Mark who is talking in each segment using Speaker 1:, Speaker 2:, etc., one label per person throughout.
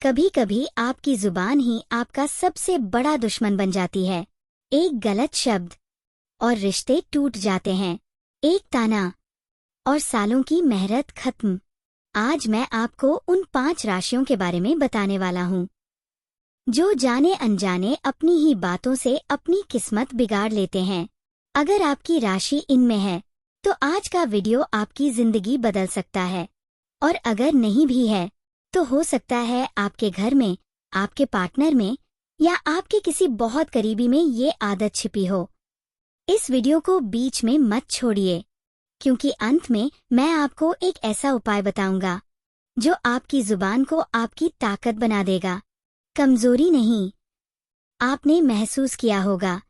Speaker 1: कभी कभी आपकी जुबान ही आपका सबसे बड़ा दुश्मन बन जाती है। एक गलत शब्द और रिश्ते टूट जाते हैं। एक ताना और सालों की मेहनत खत्म। आज मैं आपको उन 5 राशियों के बारे में बताने वाला हूँ जो जाने अनजाने अपनी ही बातों से अपनी किस्मत बिगाड़ लेते हैं। अगर आपकी राशि इनमें है तो आज का वीडियो आपकी जिंदगी बदल सकता है, और अगर नहीं भी है तो हो सकता है आपके घर में, आपके पार्टनर में या आपके किसी बहुत करीबी में ये आदत छिपी हो। इस वीडियो को बीच में मत छोड़िए, क्योंकि अंत में मैं आपको एक ऐसा उपाय बताऊंगा जो आपकी जुबान को आपकी ताकत बना देगा, कमजोरी नहीं। आपने महसूस किया होगा,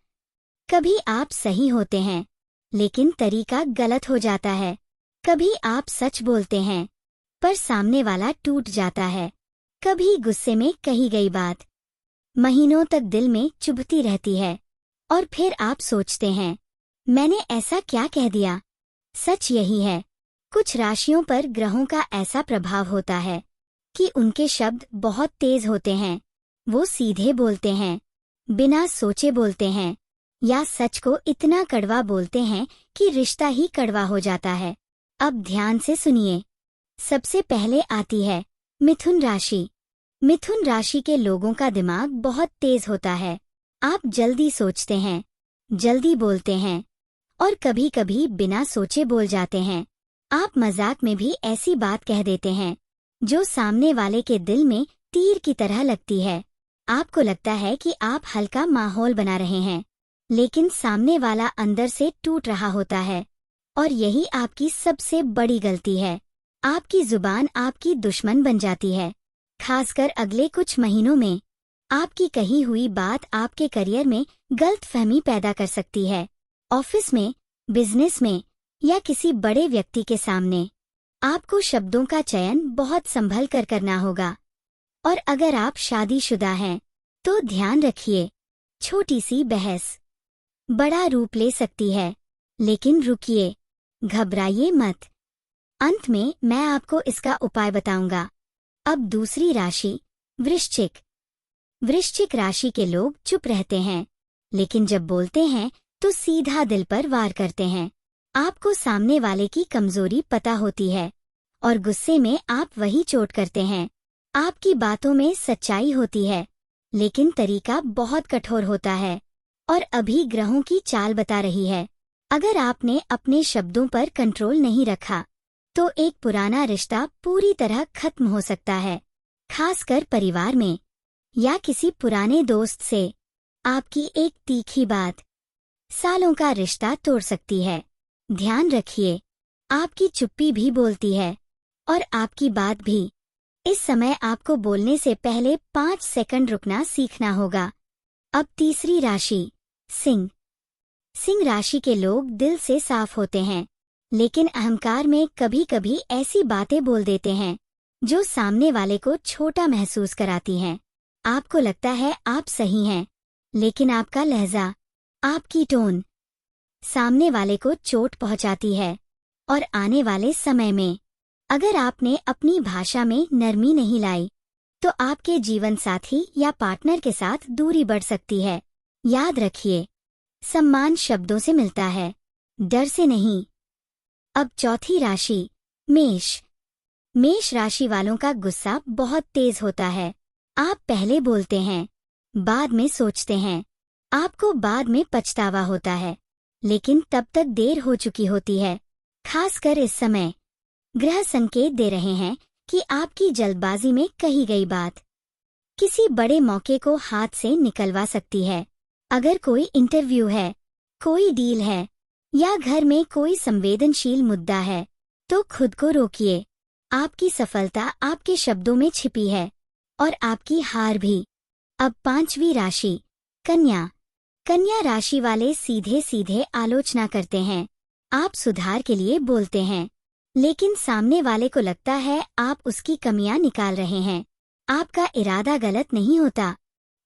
Speaker 1: कभी आप सही होते हैं लेकिन तरीका गलत हो जाता है। कभी आप सच बोलते हैं पर सामने वाला टूट जाता है। कभी गुस्से में कही गई बात महीनों तक दिल में चुभती रहती है, और फिर आप सोचते हैं, मैंने ऐसा क्या कह दिया। सच यही है, कुछ राशियों पर ग्रहों का ऐसा प्रभाव होता है कि उनके शब्द बहुत तेज होते हैं। वो सीधे बोलते हैं, बिना सोचे बोलते हैं, या सच को इतना कड़वा बोलते हैं कि रिश्ता ही कड़वा हो जाता है। अब ध्यान से सुनिए। सबसे पहले आती है मिथुन राशि। मिथुन राशि के लोगों का दिमाग बहुत तेज होता है। आप जल्दी सोचते हैं, जल्दी बोलते हैं, और कभी कभी बिना सोचे बोल जाते हैं। आप मजाक में भी ऐसी बात कह देते हैं जो सामने वाले के दिल में तीर की तरह लगती है। आपको लगता है कि आप हल्का माहौल बना रहे हैं, लेकिन सामने वाला अंदर से टूट रहा होता है। और यही आपकी सबसे बड़ी गलती है। आपकी जुबान आपकी दुश्मन बन जाती है। खासकर अगले कुछ महीनों में आपकी कही हुई बात आपके करियर में गलतफहमी पैदा कर सकती है। ऑफिस में, बिजनेस में या किसी बड़े व्यक्ति के सामने आपको शब्दों का चयन बहुत संभल कर करना होगा। और अगर आप शादीशुदा हैं तो ध्यान रखिए, छोटी सी बहस बड़ा रूप ले सकती है। लेकिन रुकिए, घबराइए मत। अंत में मैं आपको इसका उपाय बताऊंगा। अब दूसरी राशि वृश्चिक। वृश्चिक राशि के लोग चुप रहते हैं, लेकिन जब बोलते हैं तो सीधा दिल पर वार करते हैं। आपको सामने वाले की कमजोरी पता होती है, और गुस्से में आप वही चोट करते हैं। आपकी बातों में सच्चाई होती है, लेकिन तरीका बहुत कठोर होता है। और अभी ग्रहों की चाल बता रही है, अगर आपने अपने शब्दों पर कंट्रोल नहीं रखा तो एक पुराना रिश्ता पूरी तरह खत्म हो सकता है। खासकर परिवार में या किसी पुराने दोस्त से आपकी एक तीखी बात सालों का रिश्ता तोड़ सकती है। ध्यान रखिए, आपकी चुप्पी भी बोलती है, और आपकी बात भी। इस समय आपको बोलने से पहले 5 सेकंड रुकना सीखना होगा। अब तीसरी राशि सिंह। सिंह राशि के लोग दिल से साफ होते हैं, लेकिन अहंकार में कभी कभी ऐसी बातें बोल देते हैं जो सामने वाले को छोटा महसूस कराती हैं। आपको लगता है आप सही हैं, लेकिन आपका लहजा, आपकी टोन सामने वाले को चोट पहुंचाती है। और आने वाले समय में अगर आपने अपनी भाषा में नरमी नहीं लाई तो आपके जीवन साथी या पार्टनर के साथ दूरी बढ़ सकती है। याद रखिए, सम्मान शब्दों से मिलता है, डर से नहीं। अब चौथी राशि मेष। मेष राशि वालों का गुस्सा बहुत तेज होता है। आप पहले बोलते हैं, बाद में सोचते हैं। आपको बाद में पछतावा होता है, लेकिन तब तक देर हो चुकी होती है। खासकर इस समय ग्रह संकेत दे रहे हैं कि आपकी जल्दबाजी में कही गई बात किसी बड़े मौके को हाथ से निकलवा सकती है। अगर कोई इंटरव्यू है, कोई डील है, या घर में कोई संवेदनशील मुद्दा है तो खुद को रोकिए। आपकी सफलता आपके शब्दों में छिपी है, और आपकी हार भी। अब 5वीं राशि कन्या। कन्या राशि वाले सीधे सीधे आलोचना करते हैं। आप सुधार के लिए बोलते हैं, लेकिन सामने वाले को लगता है आप उसकी कमियां निकाल रहे हैं। आपका इरादा गलत नहीं होता,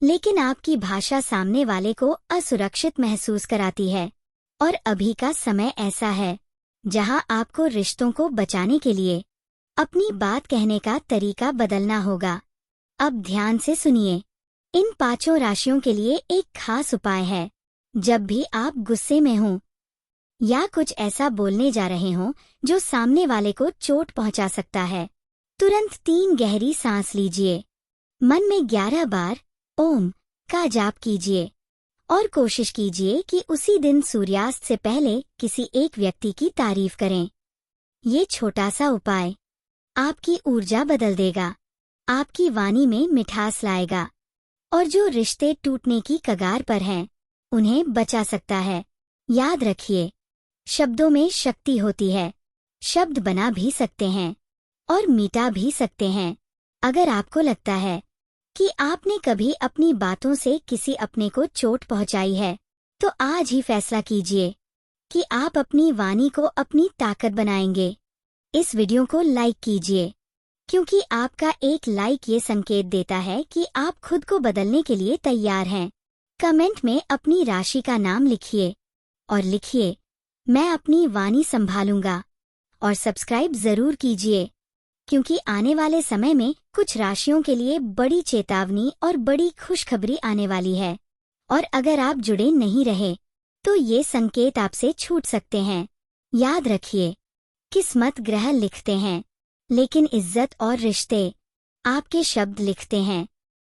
Speaker 1: लेकिन आपकी भाषा सामने वाले को असुरक्षित महसूस कराती है। और अभी का समय ऐसा है जहां आपको रिश्तों को बचाने के लिए अपनी बात कहने का तरीका बदलना होगा। अब ध्यान से सुनिए। इन 5 राशियों के लिए एक खास उपाय है। जब भी आप गुस्से में हों या कुछ ऐसा बोलने जा रहे हों जो सामने वाले को चोट पहुंचा सकता है, तुरंत 3 गहरी सांस लीजिए। मन में 11 बार ओम का जाप कीजिए और कोशिश कीजिए कि उसी दिन सूर्यास्त से पहले किसी एक व्यक्ति की तारीफ करें। ये छोटा सा उपाय आपकी ऊर्जा बदल देगा, आपकी वाणी में मिठास लाएगा और जो रिश्ते टूटने की कगार पर हैं, उन्हें बचा सकता है। याद रखिए, शब्दों में शक्ति होती है। शब्द बना भी सकते हैं और मिटा भी सकते हैं। अगर आपको लगता है कि आपने कभी अपनी बातों से किसी अपने को चोट पहुंचाई है, तो आज ही फैसला कीजिए कि आप अपनी वाणी को अपनी ताकत बनाएंगे। इस वीडियो को लाइक कीजिए, क्योंकि आपका एक लाइक ये संकेत देता है कि आप खुद को बदलने के लिए तैयार हैं। कमेंट में अपनी राशि का नाम लिखिए और लिखिए, मैं अपनी वाणी संभालूंगा। और सब्सक्राइब जरूर कीजिए, क्योंकि आने वाले समय में कुछ राशियों के लिए बड़ी चेतावनी और बड़ी खुशखबरी आने वाली है। और अगर आप जुड़े नहीं रहे, तो ये संकेत आपसे छूट सकते हैं। याद रखिए, किस्मत ग्रह लिखते हैं, लेकिन इज्जत और रिश्ते आपके शब्द लिखते हैं।